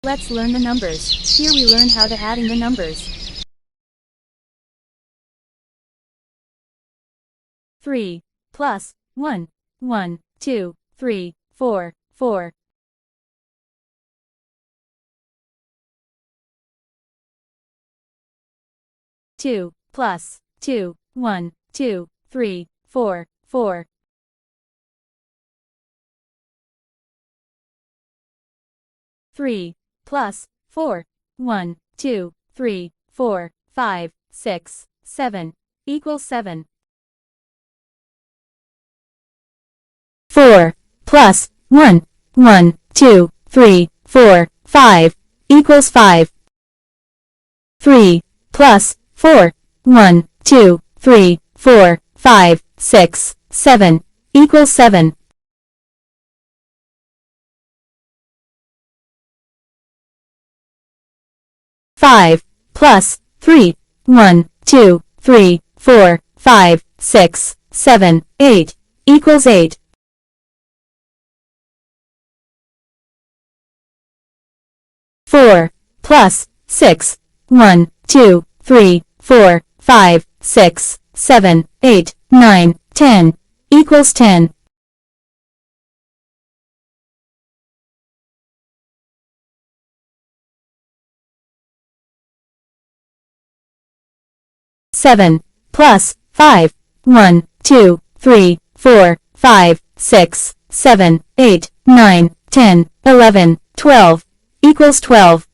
Let's learn the numbers. Here we learn how to adding the numbers. 3 plus 1, 1, 2, 3, 4, 4. 2 plus 2, 1, 2, 3, 4, 4. 3 plus 4, 1, 2, 3, 4, 5, 6, 7, equals 7. 4 plus 1, 1, 2, 3, 4, 5, equals 5. 3 plus 4, 1, 2, 3, 4, 5, 6, 7, equals 7. 5 plus 3, 1, 2, 3, 4, 5, 6, 7, 8, equals 8. 4 plus 6, 1, 2, 3, 4, 5, 6, 7, 8, 9, 10, equals 10. 7 plus 5, 1, 2, 3, 4, 5, 6, 7, 8, 9, 10, 11, 12, equals 12.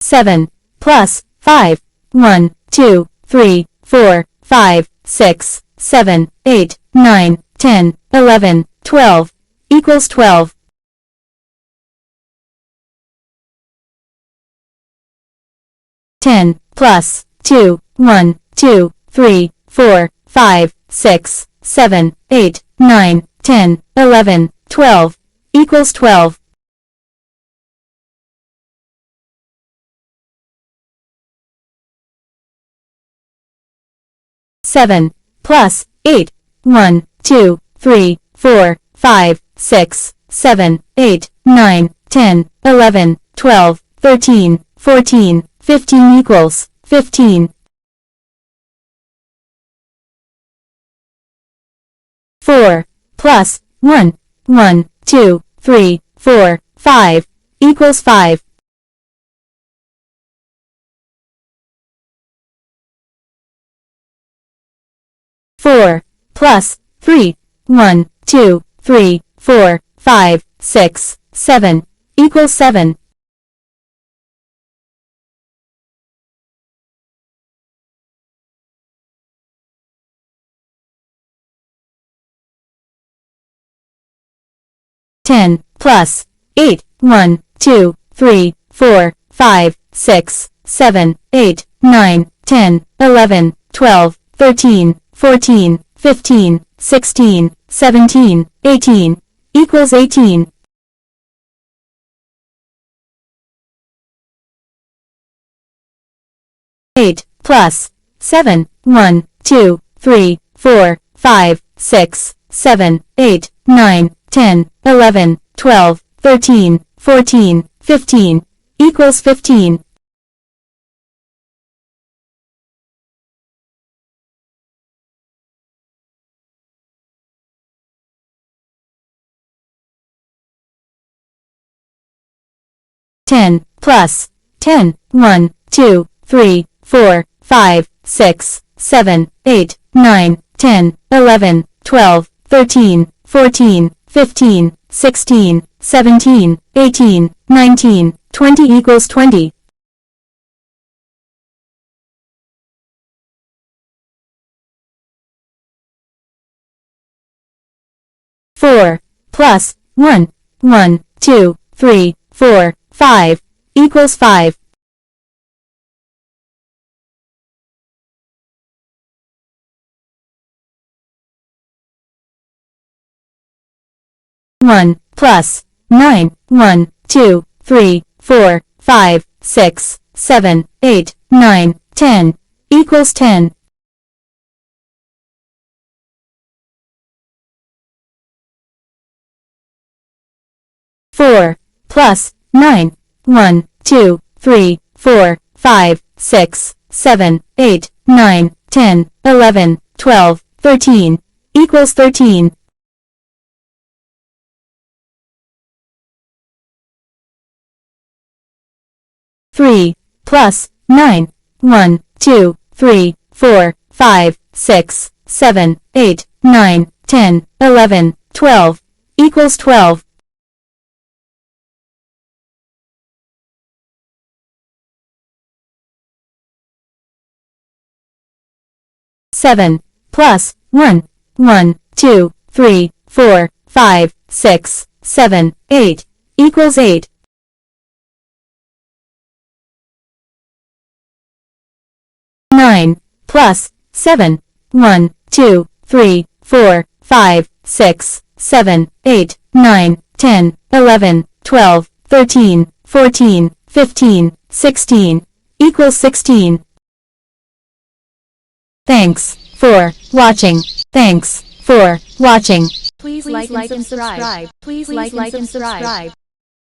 7 plus 5, 1, 2, 3, 4, 5, 6, 7, 8, 9, 10, 11, 12, equals 12. 10 plus 2, 1, 2, 3, 4, 5, 6, 7, 8, 9, 10, 11, 12, equals 12. 7 plus 8, 1, 2, 3, 4, 5, 6, 7, 8, 9, 10, 11, 12, 13, 14, 15 equals 15. 4 plus 1, 1, 2, 3, 4, 5, equals 5. 4 plus 3, 1, 2, 3, 4, 5, 6, 7, equals 7. 10 plus 8, 1, 2, 3, 4, 5, 6, 7, 8, 9, 10, 11, 12, 13, 14, 15, 16, 17, 18, equals 18. 8 plus 7, 1, 2, 3, 4, 5, 6, 7, 8, 9, 10, 11, 12, 13, 14, 15, equals 15. 10 plus 10, 1, 2, 3, 4, 5, 6, 7, 8, 9, 10, 11, 12, 13, 14, 15, 16, 17, 18, 19, 20 equals 20. 4 plus 1, 1, 2, 3, 4, 5, equals 5. 1 plus 9, 1, 2, 3, 4, 5, 6, 7, 8, 9, 10, equals 10. plus 9. 1, 2, 3, 4, 5, 6, 7, 8, 9, 10, 11, 12, 13, equals 13. 3, plus 9. 1, 2, 3, 4, 5, 6, 7, 8, 9, 10, 11, 12, equals 12. 7, plus 1. 1, 2, 3, 4, 5, 6, 7, 8, equals 8. 9, plus 7. 1, 2, 3, 4, 5, 6, 7, 8, 9, 10, 11, 12, 13, 14, 15, 16, equals 16. Thanks for watching. Thanks for watching. Please like and subscribe. Please like and subscribe.